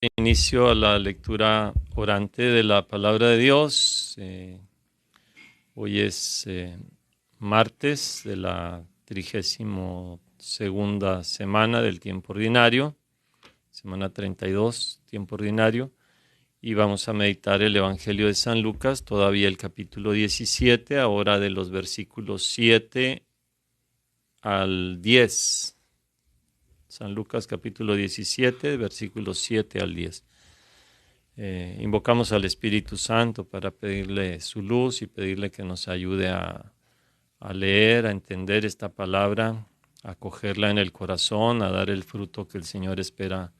Inicio a la lectura orante de la palabra de Dios. Hoy es martes de la 32ª semana del tiempo ordinario, semana 32, tiempo ordinario, y vamos a meditar el Evangelio de San Lucas, todavía el capítulo 17, ahora de los versículos 7 al 10. San Lucas capítulo 17, versículos 7 al 10. Invocamos al Espíritu Santo para pedirle su luz y pedirle que nos ayude a leer, a entender esta palabra, a cogerla en el corazón, a dar el fruto que el Señor espera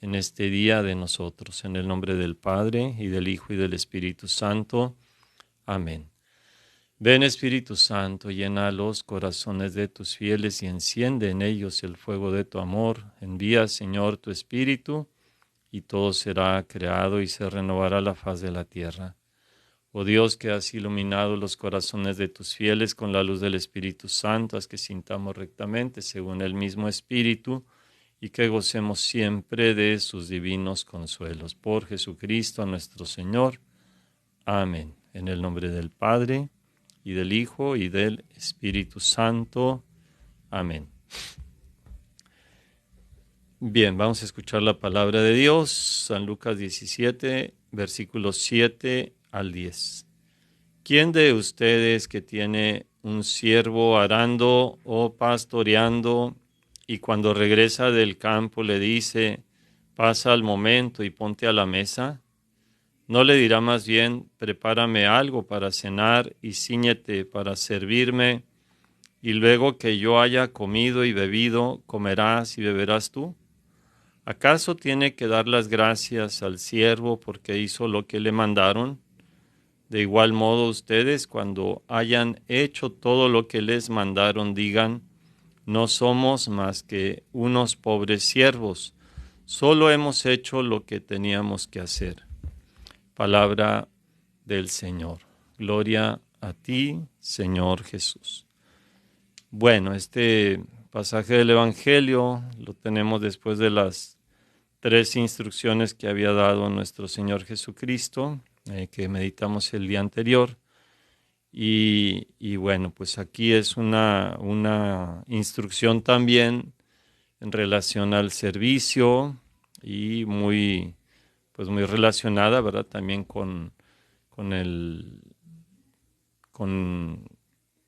en este día de nosotros. En el nombre del Padre, y del Hijo, y del Espíritu Santo. Amén. Ven, Espíritu Santo, llena los corazones de tus fieles y enciende en ellos el fuego de tu amor. Envía, Señor, tu Espíritu, y todo será creado y se renovará la faz de la tierra. Oh Dios, que has iluminado los corazones de tus fieles con la luz del Espíritu Santo, haz que sintamos rectamente según el mismo Espíritu y que gocemos siempre de sus divinos consuelos. Por Jesucristo nuestro Señor. Amén. En el nombre del Padre, y del Hijo, y del Espíritu Santo. Amén. Bien, vamos a escuchar la palabra de Dios, San Lucas 17, versículos 7 al 10. ¿Quién de ustedes que tiene un siervo arando o pastoreando y cuando regresa del campo le dice, pasa al momento y ponte a la mesa? ¿No le dirá más bien, prepárame algo para cenar y cíñete para servirme, y luego que yo haya comido y bebido, comerás y beberás tú? ¿Acaso tiene que dar las gracias al siervo porque hizo lo que le mandaron? De igual modo ustedes, cuando hayan hecho todo lo que les mandaron, digan, no somos más que unos pobres siervos, solo hemos hecho lo que teníamos que hacer. Palabra del Señor. Gloria a ti, Señor Jesús. Bueno, este pasaje del Evangelio lo tenemos después de las 3 instrucciones que había dado nuestro Señor Jesucristo, que meditamos el día anterior. Y bueno, pues aquí es una instrucción también en relación al servicio y pues muy relacionada, ¿verdad? También con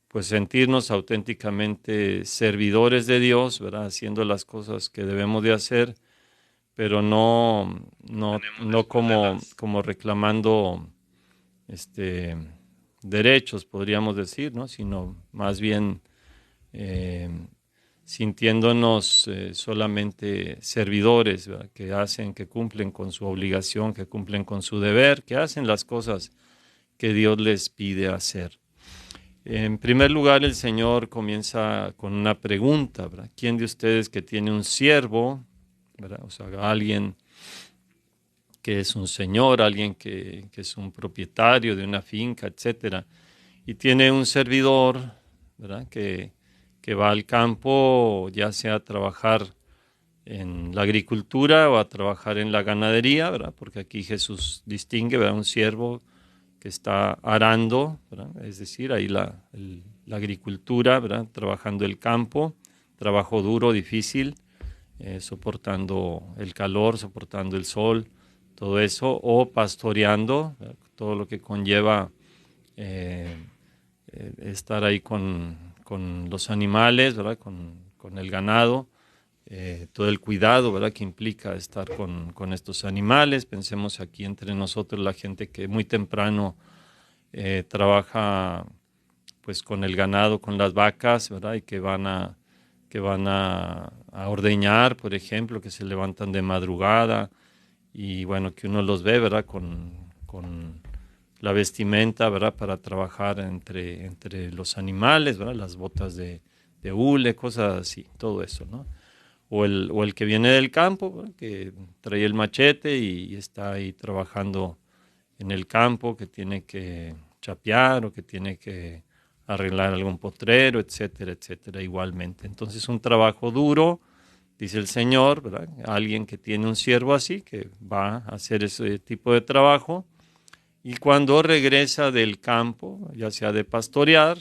pues sentirnos auténticamente servidores de Dios, ¿verdad? Haciendo las cosas que debemos de hacer, pero no como reclamando derechos, podríamos decir, ¿no? Sino más bien eh, sintiéndonos solamente servidores, ¿verdad? Que cumplen con su obligación, que cumplen con su deber, que hacen las cosas que Dios les pide hacer. En primer lugar, el Señor comienza con una pregunta, ¿verdad? ¿Quién de ustedes que tiene un siervo, ¿verdad? O sea, alguien que es un señor, alguien que es un propietario de una finca, etcétera, y tiene un servidor, ¿verdad? Que va al campo, ya sea a trabajar en la agricultura o a trabajar en la ganadería, ¿verdad? Porque aquí Jesús distingue, ¿verdad? Un siervo que está arando, ¿verdad? Es decir, ahí la agricultura, ¿verdad? Trabajando el campo, trabajo duro, difícil, soportando el calor, soportando el sol, todo eso, o pastoreando, ¿verdad? Todo lo que conlleva eh, estar ahí con los animales, ¿verdad? Con el ganado, todo el cuidado, ¿verdad? Que implica estar con estos animales. Pensemos aquí entre nosotros la gente que muy temprano trabaja pues con el ganado, con las vacas, ¿verdad? Y que van a ordeñar, por ejemplo, que se levantan de madrugada y bueno, que uno los ve, ¿verdad? Con la vestimenta, ¿verdad? Para trabajar entre los animales, ¿verdad? Las botas de hule, cosas así, todo eso, ¿no? O el que viene del campo, ¿verdad? Que trae el machete y está ahí trabajando en el campo, que tiene que chapear o que tiene que arreglar algún potrero, etcétera, etcétera, igualmente. Entonces un trabajo duro, dice el Señor, ¿verdad? Alguien que tiene un siervo así, que va a hacer ese tipo de trabajo, y cuando regresa del campo, ya sea de pastorear,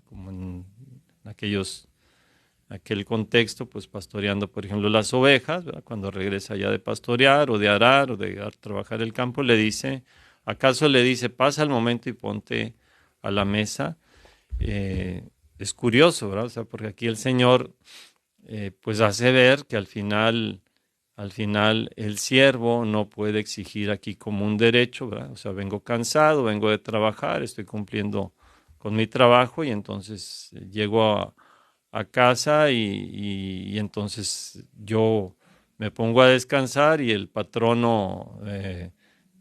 como en aquel contexto, pues pastoreando, por ejemplo, las ovejas, ¿verdad? Cuando regresa ya de pastorear o de arar o de trabajar el campo, ¿acaso le dice, pasa el momento y ponte a la mesa? Es curioso, ¿verdad? O sea, porque aquí el Señor pues hace ver que al final el siervo no puede exigir aquí como un derecho, ¿verdad? O sea, vengo cansado, vengo de trabajar, estoy cumpliendo con mi trabajo y entonces llego a casa y entonces yo me pongo a descansar y el patrono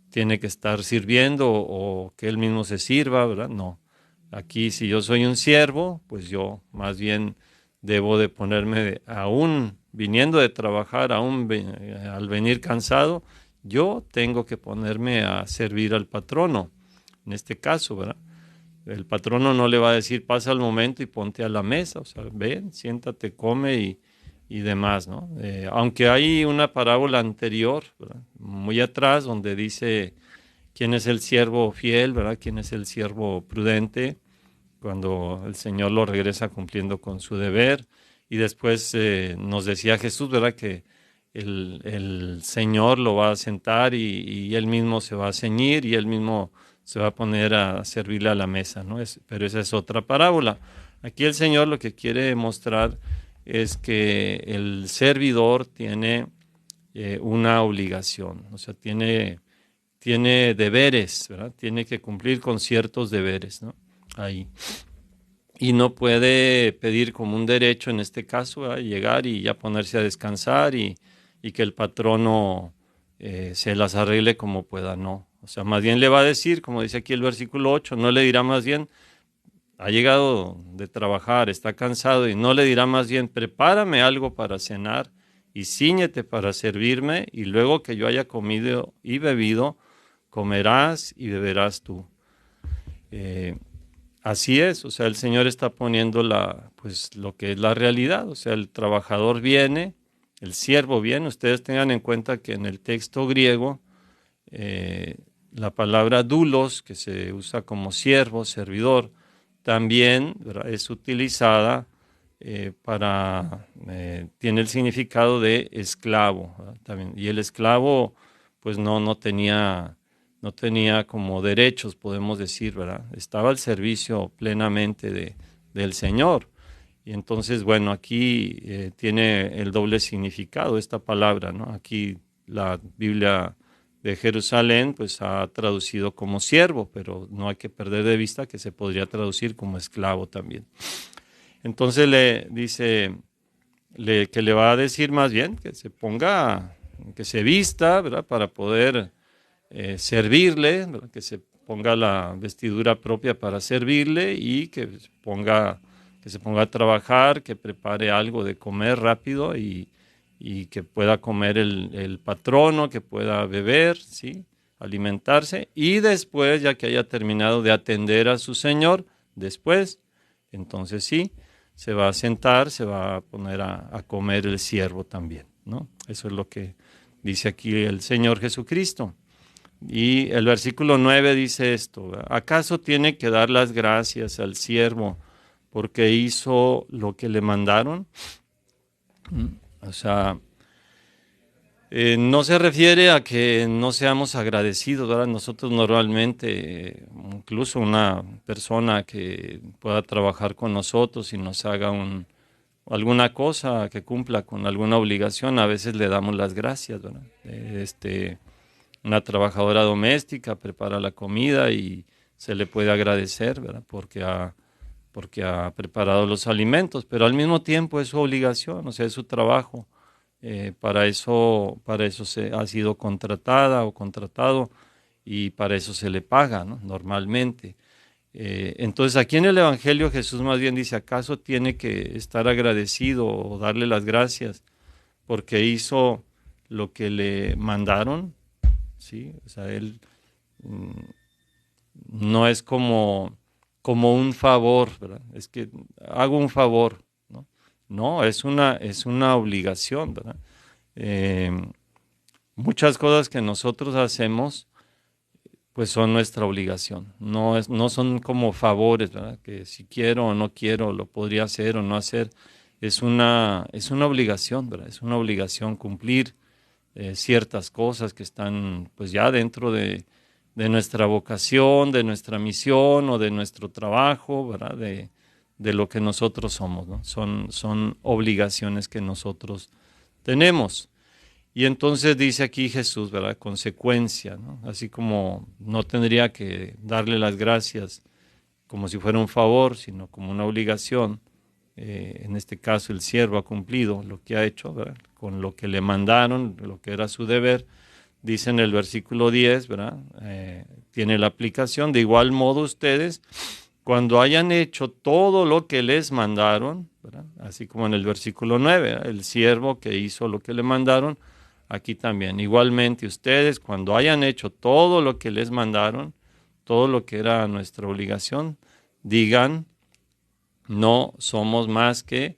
tiene que estar sirviendo o que él mismo se sirva, ¿verdad? No. Aquí si yo soy un siervo, pues yo más bien debo de ponerme, aún viniendo de trabajar, al venir cansado, yo tengo que ponerme a servir al patrono, en este caso, ¿verdad? El patrono no le va a decir, pasa el momento y ponte a la mesa, o sea, ven, siéntate, come y demás, ¿no? Aunque hay una parábola anterior, ¿verdad? Muy atrás, donde dice quién es el siervo fiel, ¿verdad? Quién es el siervo prudente, cuando el Señor lo regresa cumpliendo con su deber. Y después nos decía Jesús, ¿verdad? Que el Señor lo va a sentar y él mismo se va a ceñir y él mismo se va a poner a servirle a la mesa, ¿no? Pero esa es otra parábola. Aquí el Señor lo que quiere mostrar es que el servidor tiene una obligación, o sea, tiene deberes, ¿verdad? Tiene que cumplir con ciertos deberes, ¿no? Ahí. Y no puede pedir como un derecho en este caso, ¿verdad? Llegar y ya ponerse a descansar y que el patrono se las arregle como pueda, no. O sea, más bien le va a decir, como dice aquí el versículo 8, no le dirá más bien, ha llegado de trabajar, está cansado, y no le dirá más bien, prepárame algo para cenar y cíñete para servirme, y luego que yo haya comido y bebido, comerás y beberás tú. Eh, Así es, o sea, el Señor está poniendo pues, lo que es la realidad, o sea, el trabajador viene, el siervo viene. Ustedes tengan en cuenta que en el texto griego, eh, la palabra doulos, que se usa como siervo, servidor, también, ¿verdad?, es utilizada tiene el significado de esclavo, ¿verdad? También, y el esclavo, pues no tenía como derechos, podemos decir, ¿verdad? Estaba al servicio plenamente del Señor. Y entonces, bueno, aquí tiene el doble significado esta palabra, ¿no? Aquí la Biblia de Jerusalén, pues ha traducido como siervo, pero no hay que perder de vista que se podría traducir como esclavo también. Entonces le dice que le va a decir más bien que se ponga, que se vista, ¿verdad? Para poder servirle, ¿verdad? Que se ponga la vestidura propia para servirle y que se ponga a trabajar, que prepare algo de comer rápido y que pueda comer el patrono, que pueda beber, ¿sí? Alimentarse, y después, ya que haya terminado de atender a su señor, después, entonces sí, se va a sentar, se va a poner a comer el siervo también, ¿no? Eso es lo que dice aquí el Señor Jesucristo. Y el versículo 9 dice esto: ¿acaso tiene que dar las gracias al siervo porque hizo lo que le mandaron? O sea, no se refiere a que no seamos agradecidos, ¿verdad? Nosotros normalmente, incluso una persona que pueda trabajar con nosotros y nos haga alguna cosa, que cumpla con alguna obligación, a veces le damos las gracias, ¿verdad? Una trabajadora doméstica prepara la comida y se le puede agradecer, ¿verdad? Porque ha preparado los alimentos, pero al mismo tiempo es su obligación, o sea, es su trabajo. Para eso se ha sido contratada o contratado y para eso se le paga, ¿no? Normalmente. Entonces aquí en el Evangelio Jesús más bien dice, ¿acaso tiene que estar agradecido o darle las gracias porque hizo lo que le mandaron? ¿Sí? O sea, él mm, no es como un favor, ¿verdad? Es que hago un favor, ¿no? No, es una obligación, ¿verdad? Eh, Muchas cosas que nosotros hacemos, pues son nuestra obligación. No son como favores, ¿verdad? Que si quiero o no quiero, lo podría hacer o no hacer. Es una obligación, ¿verdad? Es una obligación cumplir ciertas cosas que están pues ya dentro de nuestra vocación, de nuestra misión o de nuestro trabajo, ¿verdad? De lo que nosotros somos, ¿no? Son obligaciones que nosotros tenemos. Y entonces dice aquí Jesús, ¿verdad? Consecuencia, ¿no? Así como no tendría que darle las gracias como si fuera un favor, sino como una obligación. En este caso el siervo ha cumplido lo que ha hecho, ¿verdad? Con lo que le mandaron, lo que era su deber. Dice en el versículo 10, ¿verdad? Tiene la aplicación. De igual modo ustedes, cuando hayan hecho todo lo que les mandaron, ¿verdad? Así como en el versículo 9, ¿verdad? El siervo que hizo lo que le mandaron, aquí también. Igualmente ustedes, cuando hayan hecho todo lo que les mandaron, todo lo que era nuestra obligación, digan, no somos más que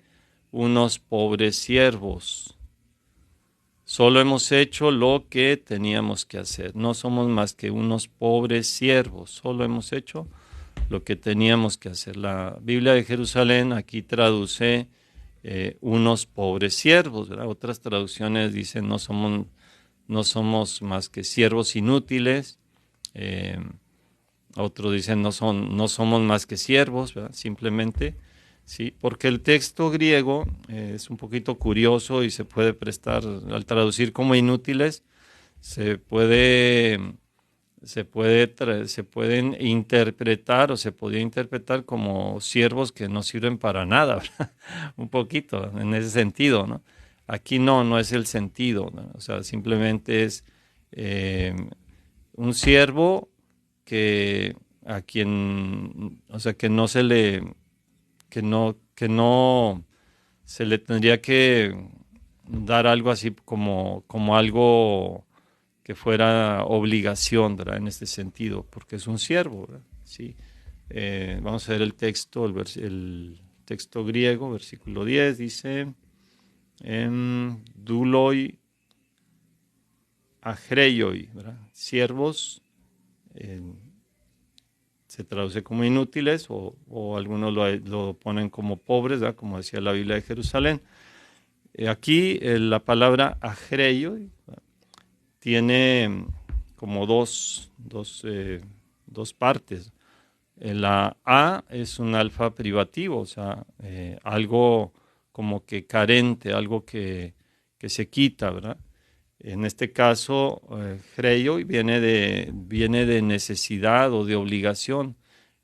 unos pobres siervos. Solo hemos hecho lo que teníamos que hacer. No somos más que unos pobres siervos. Solo hemos hecho lo que teníamos que hacer. La Biblia de Jerusalén aquí traduce unos pobres siervos, ¿verdad? Otras traducciones dicen no somos más que siervos inútiles. Otros dicen no somos más que siervos, ¿verdad? Simplemente, sí, porque el texto griego es un poquito curioso y se puede prestar, al traducir como inútiles, se pueden interpretar o se podía interpretar como siervos que no sirven para nada, ¿verdad? Un poquito en ese sentido, ¿no? Aquí no es el sentido, ¿no? O sea, simplemente es eh, un siervo que a quien, o sea, que no se le tendría que dar algo así como algo que fuera obligación, ¿verdad? En este sentido, porque es un siervo, ¿verdad? Sí. Vamos a ver el texto, el texto griego, versículo 10, dice, duloi agreioi, ¿verdad? Siervos, eh, se traduce como inútiles o algunos lo ponen como pobres, ¿verdad? Como decía la Biblia de Jerusalén. Aquí la palabra agreioi tiene como dos partes. La A es un alfa privativo, o sea, algo como que carente, algo que se quita, ¿verdad? En este caso, greioi viene de necesidad o de obligación.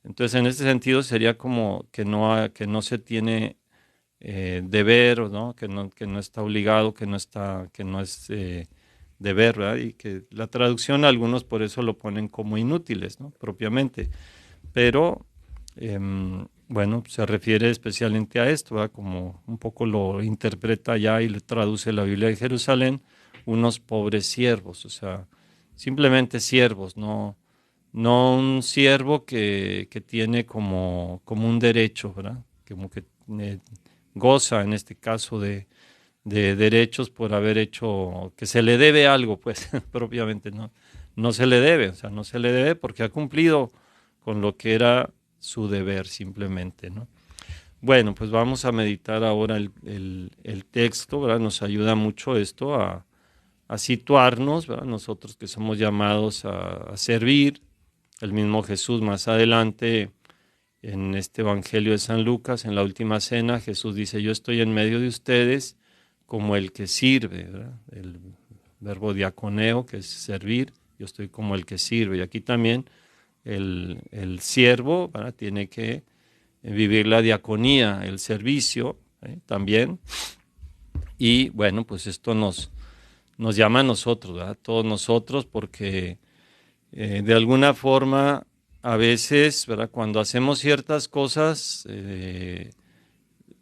Entonces, en este sentido sería como que no se tiene deber, ¿no? Que no está obligado, que no es deber, ¿verdad? Y que la traducción algunos por eso lo ponen como inútiles, ¿no? Propiamente. Pero, bueno, se refiere especialmente a esto, ¿verdad? Como un poco lo interpreta ya y lo traduce la Biblia de Jerusalén, unos pobres siervos, o sea, simplemente siervos, no un siervo que tiene como un derecho, ¿verdad? Como que goza en este caso de derechos por haber hecho, que se le debe algo, pues propiamente no se le debe, o sea, no se le debe porque ha cumplido con lo que era su deber simplemente, ¿no? Bueno, pues vamos a meditar ahora el texto, ¿verdad? Nos ayuda mucho esto a situarnos, ¿verdad? Nosotros que somos llamados a servir. El mismo Jesús más adelante en este Evangelio de San Lucas, en la última cena, Jesús dice, yo estoy en medio de ustedes como el que sirve, ¿verdad? El verbo diaconeo, que es servir, yo estoy como el que sirve. Y aquí también el siervo, ¿verdad? Tiene que vivir la diaconía, el servicio, también. Y bueno, pues esto nos llama a nosotros, ¿verdad? Todos nosotros, porque de alguna forma, a veces, ¿verdad? Cuando hacemos ciertas cosas,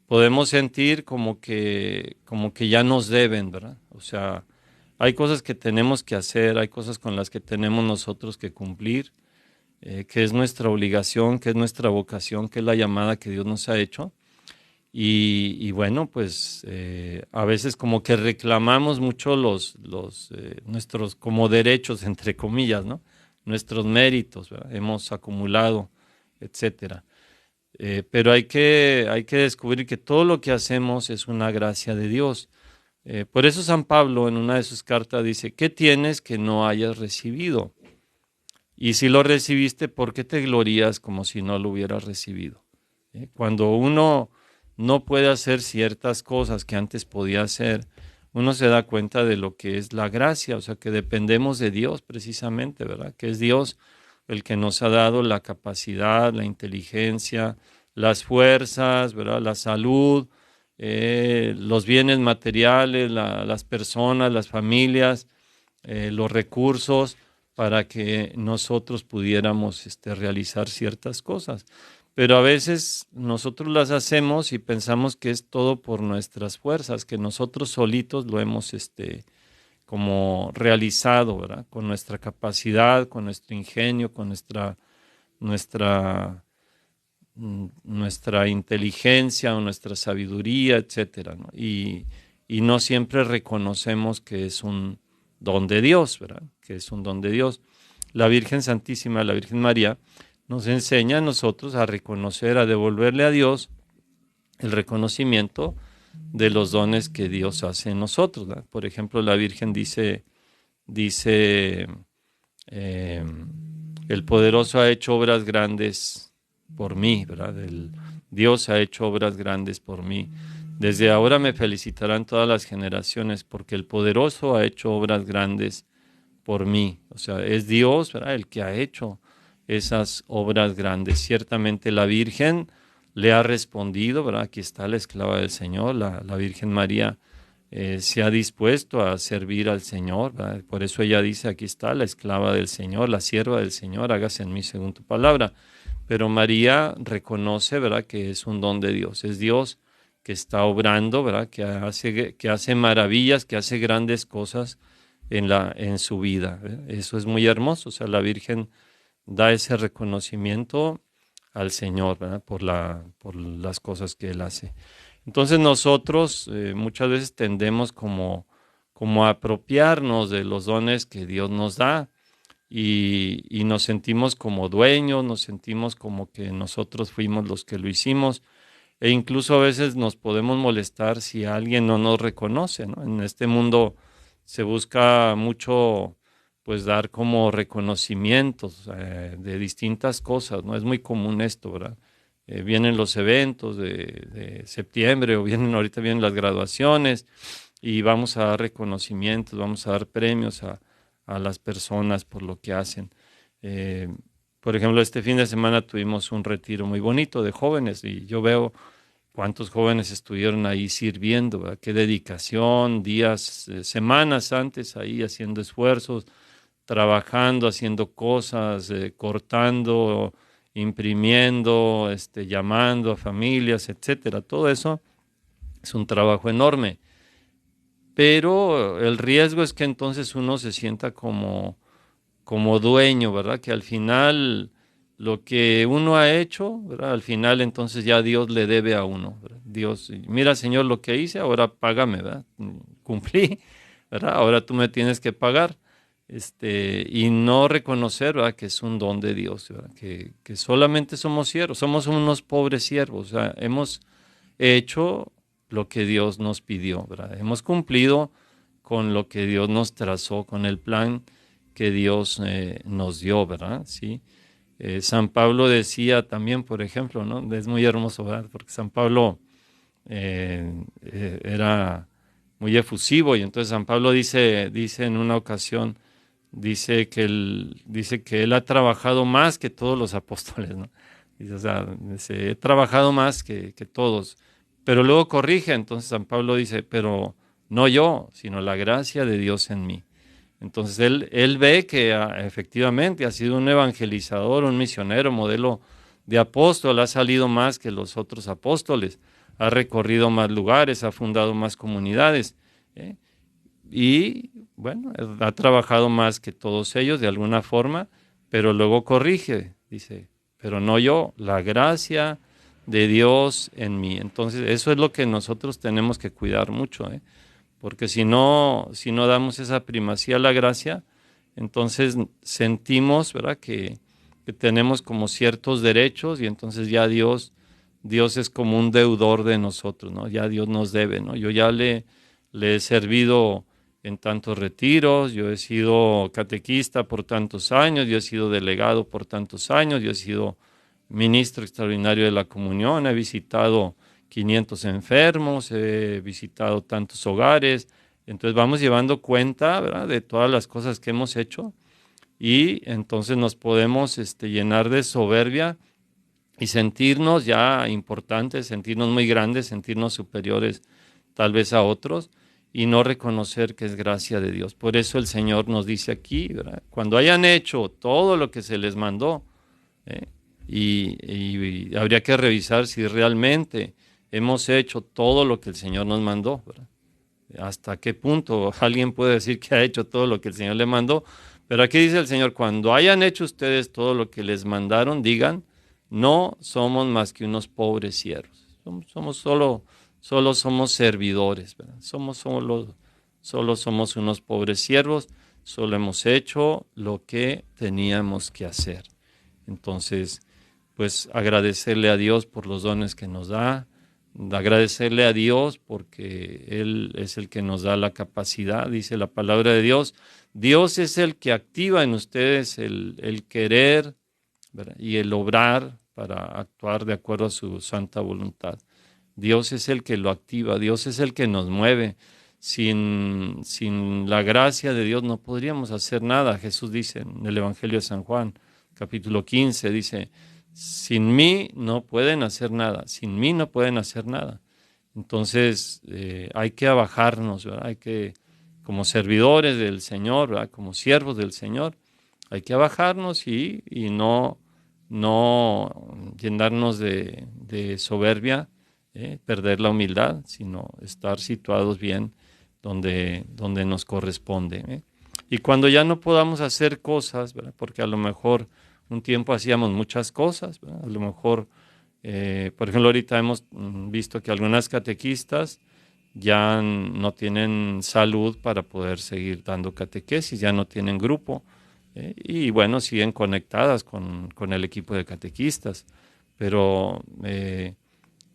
podemos sentir como que ya nos deben, ¿verdad? O sea, hay cosas que tenemos que hacer, hay cosas con las que tenemos nosotros que cumplir, que es nuestra obligación, que es nuestra vocación, que es la llamada que Dios nos ha hecho. Y bueno, pues a veces como que reclamamos mucho nuestros como derechos, entre comillas, ¿no? Nuestros méritos, ¿verdad? Hemos acumulado, etcétera. Pero hay que descubrir que todo lo que hacemos es una gracia de Dios. Por eso San Pablo en una de sus cartas dice, ¿qué tienes que no hayas recibido? Y si lo recibiste, ¿por qué te glorías como si no lo hubieras recibido? Cuando uno no puede hacer ciertas cosas que antes podía hacer, uno se da cuenta de lo que es la gracia, o sea, que dependemos de Dios precisamente, ¿verdad? Que es Dios el que nos ha dado la capacidad, la inteligencia, las fuerzas, ¿verdad? La salud, los bienes materiales, las personas, las familias, los recursos para que nosotros pudiéramos realizar ciertas cosas. Pero a veces nosotros las hacemos y pensamos que es todo por nuestras fuerzas, que nosotros solitos lo hemos como realizado, ¿verdad? Con nuestra capacidad, con nuestro ingenio, con nuestra, nuestra inteligencia o nuestra sabiduría, etcétera, ¿no? Y no siempre reconocemos que es un don de Dios, ¿verdad? Que es un don de Dios. La Virgen Santísima, la Virgen María, nos enseña a nosotros a reconocer, a devolverle a Dios el reconocimiento de los dones que Dios hace en nosotros, ¿verdad? Por ejemplo, la Virgen dice el poderoso ha hecho obras grandes por mí, ¿verdad? Dios ha hecho obras grandes por mí. Desde ahora me felicitarán todas las generaciones porque el poderoso ha hecho obras grandes por mí. O sea, es Dios, ¿verdad? El que ha hecho esas obras grandes. Ciertamente la Virgen le ha respondido, ¿verdad? Aquí está la esclava del Señor, la Virgen María se ha dispuesto a servir al Señor, ¿verdad? Por eso ella dice, aquí está la esclava del Señor, la sierva del Señor, hágase en mí según tu palabra. Pero María reconoce, ¿verdad? Que es un don de Dios, es Dios que está obrando, ¿verdad? Que hace maravillas, que hace grandes cosas en su vida. Eso es muy hermoso, o sea, la Virgen da ese reconocimiento al Señor, ¿verdad? Por las cosas que Él hace. Entonces nosotros muchas veces tendemos como a apropiarnos de los dones que Dios nos da y nos sentimos como dueños, nos sentimos como que nosotros fuimos los que lo hicimos e incluso a veces nos podemos molestar si alguien no nos reconoce, ¿no? En este mundo se busca mucho pues dar como reconocimientos de distintas cosas, ¿no? Es muy común esto, ¿verdad? Vienen los eventos de septiembre o ahorita vienen las graduaciones y vamos a dar reconocimientos, vamos a dar premios a las personas por lo que hacen. Eh, por ejemplo, este fin de semana tuvimos un retiro muy bonito de jóvenes y yo veo cuántos jóvenes estuvieron ahí sirviendo, ¿verdad? Qué dedicación, días, semanas antes ahí haciendo esfuerzos, trabajando, haciendo cosas, cortando, imprimiendo, llamando a familias, etcétera. Todo eso es un trabajo enorme. Pero el riesgo es que entonces uno se sienta como dueño, ¿verdad? Que al final lo que uno ha hecho, ¿verdad? Al final entonces ya Dios le debe a uno, ¿verdad? Dios, mira Señor lo que hice, ahora págame, ¿verdad? Cumplí, ¿verdad? Ahora tú me tienes que pagar. Y no reconocer, ¿verdad? Que es un don de Dios, ¿verdad? Que solamente somos siervos, somos unos pobres siervos, o sea, hemos hecho lo que Dios nos pidió, ¿verdad? Hemos cumplido con lo que Dios nos trazó, con el plan que Dios nos dio, ¿verdad? Sí. San Pablo decía también, por ejemplo, ¿no? Es muy hermoso, ¿verdad? Porque San Pablo era muy efusivo y entonces San Pablo dice en una ocasión, dice que él ha trabajado más que todos los apóstoles, ¿no? Dice, o sea, dice, he trabajado más que todos, pero luego corrige, entonces San Pablo dice, pero no yo, sino la gracia de Dios en mí. Entonces él ve que efectivamente ha sido un evangelizador, un misionero, modelo de apóstol, ha salido más que los otros apóstoles, ha recorrido más lugares, ha fundado más comunidades, ¿eh? Y bueno, ha trabajado más que todos ellos de alguna forma, pero luego corrige, dice, pero no yo, la gracia de Dios en mí. Entonces, eso es lo que nosotros tenemos que cuidar mucho, ¿eh? Porque si no damos esa primacía a la gracia, entonces sentimos, ¿verdad?, que tenemos como ciertos derechos y entonces ya Dios es como un deudor de nosotros, ¿no? Ya Dios nos debe, ¿no? Yo ya le he servido en tantos retiros, yo he sido catequista por tantos años, yo he sido delegado por tantos años, yo he sido ministro extraordinario de la comunión, he visitado 500 enfermos, he visitado tantos hogares, entonces vamos llevando cuenta, ¿verdad?, de todas las cosas que hemos hecho y entonces nos podemos llenar de soberbia y sentirnos ya importantes, sentirnos muy grandes, sentirnos superiores tal vez a otros y no reconocer que es gracia de Dios. Por eso el Señor nos dice aquí, ¿verdad?, cuando hayan hecho todo lo que se les mandó, ¿eh? Y habría que revisar si realmente hemos hecho todo lo que el Señor nos mandó, ¿verdad? ¿Hasta qué punto alguien puede decir que ha hecho todo lo que el Señor le mandó? Pero aquí dice el Señor, cuando hayan hecho ustedes todo lo que les mandaron, digan, no somos más que unos pobres siervos. Solo somos servidores, ¿verdad? Solo somos unos pobres siervos, solo hemos hecho lo que teníamos que hacer. Entonces, pues agradecerle a Dios por los dones que nos da, agradecerle a Dios porque Él es el que nos da la capacidad, dice la palabra de Dios. Dios es el que activa en ustedes el querer, ¿verdad?, y el obrar para actuar de acuerdo a su santa voluntad. Dios es el que lo activa, Dios es el que nos mueve. Sin la gracia de Dios no podríamos hacer nada. Jesús dice en el Evangelio de San Juan, capítulo 15, dice, sin mí no pueden hacer nada, sin mí no pueden hacer nada. Entonces hay que abajarnos, ¿verdad? Hay que, como servidores del Señor, ¿verdad?, como siervos del Señor, hay que abajarnos y no llenarnos de soberbia, perder la humildad, sino estar situados bien donde nos corresponde, ¿eh? Y cuando ya no podamos hacer cosas, ¿verdad?, porque a lo mejor un tiempo hacíamos muchas cosas, ¿verdad? A lo mejor, por ejemplo, ahorita hemos visto que algunas catequistas ya no tienen salud para poder seguir dando catequesis, ya no tienen grupo, y bueno, siguen conectadas con el equipo de catequistas, pero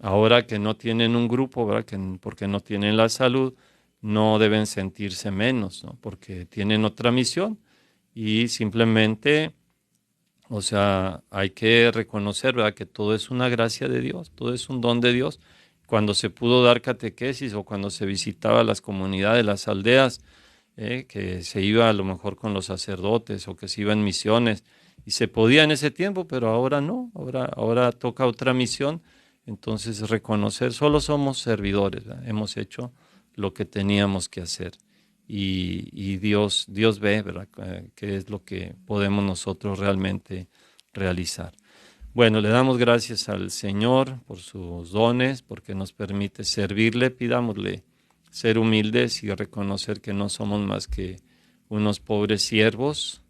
ahora que no tienen un grupo, ¿verdad?, porque no tienen la salud, no deben sentirse menos, ¿no?, porque tienen otra misión y simplemente, o sea, hay que reconocer, ¿verdad?, que todo es una gracia de Dios, todo es un don de Dios. Cuando se pudo dar catequesis o cuando se visitaba las comunidades, las aldeas, que se iba a lo mejor con los sacerdotes o que se iba en misiones y se podía en ese tiempo, pero ahora no, ahora toca otra misión. Entonces reconocer, solo somos servidores, ¿verdad? Hemos hecho lo que teníamos que hacer y Dios ve, ¿verdad?, qué es lo que podemos nosotros realmente realizar. Bueno, le damos gracias al Señor por sus dones, porque nos permite servirle. Pidámosle ser humildes y reconocer que no somos más que unos pobres siervos,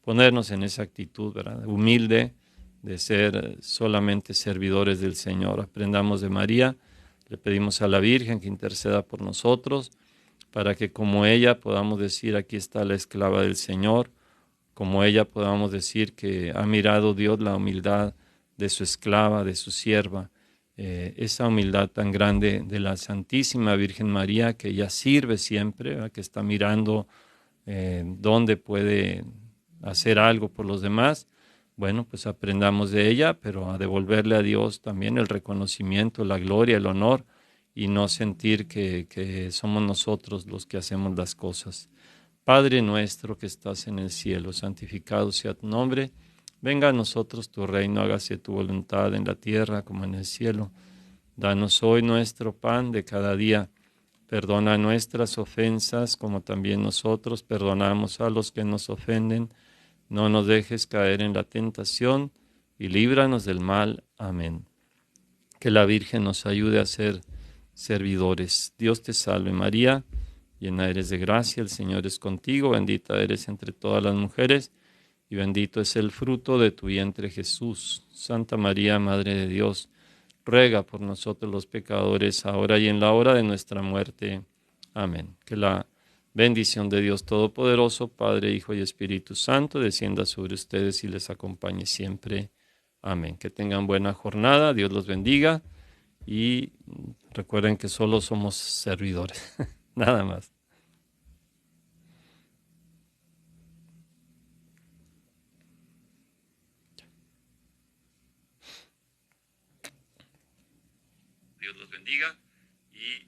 ponernos en esa actitud, ¿verdad?, humilde, de ser solamente servidores del Señor. Aprendamos de María, le pedimos a la Virgen que interceda por nosotros, para que como ella podamos decir, aquí está la esclava del Señor, como ella podamos decir que ha mirado Dios la humildad de su esclava, de su sierva, esa humildad tan grande de la Santísima Virgen María, que ella sirve siempre, ¿verdad?, que está mirando dónde puede hacer algo por los demás. Bueno, pues aprendamos de ella, pero a devolverle a Dios también el reconocimiento, la gloria, el honor, y no sentir que somos nosotros los que hacemos las cosas. Padre nuestro que estás en el cielo, santificado sea tu nombre. Venga a nosotros tu reino, hágase tu voluntad en la tierra como en el cielo. Danos hoy nuestro pan de cada día. Perdona nuestras ofensas como también nosotros perdonamos a los que nos ofenden. No nos dejes caer en la tentación y líbranos del mal. Amén. Que la Virgen nos ayude a ser servidores. Dios te salve María, llena eres de gracia, el Señor es contigo, bendita eres entre todas las mujeres, y bendito es el fruto de tu vientre, Jesús. Santa María, Madre de Dios, ruega por nosotros los pecadores, ahora y en la hora de nuestra muerte. Amén. Que la bendición de Dios Todopoderoso, Padre, Hijo y Espíritu Santo, descienda sobre ustedes y les acompañe siempre. Amén. Que tengan buena jornada, Dios los bendiga y recuerden que solo somos servidores, nada más. Dios los bendiga y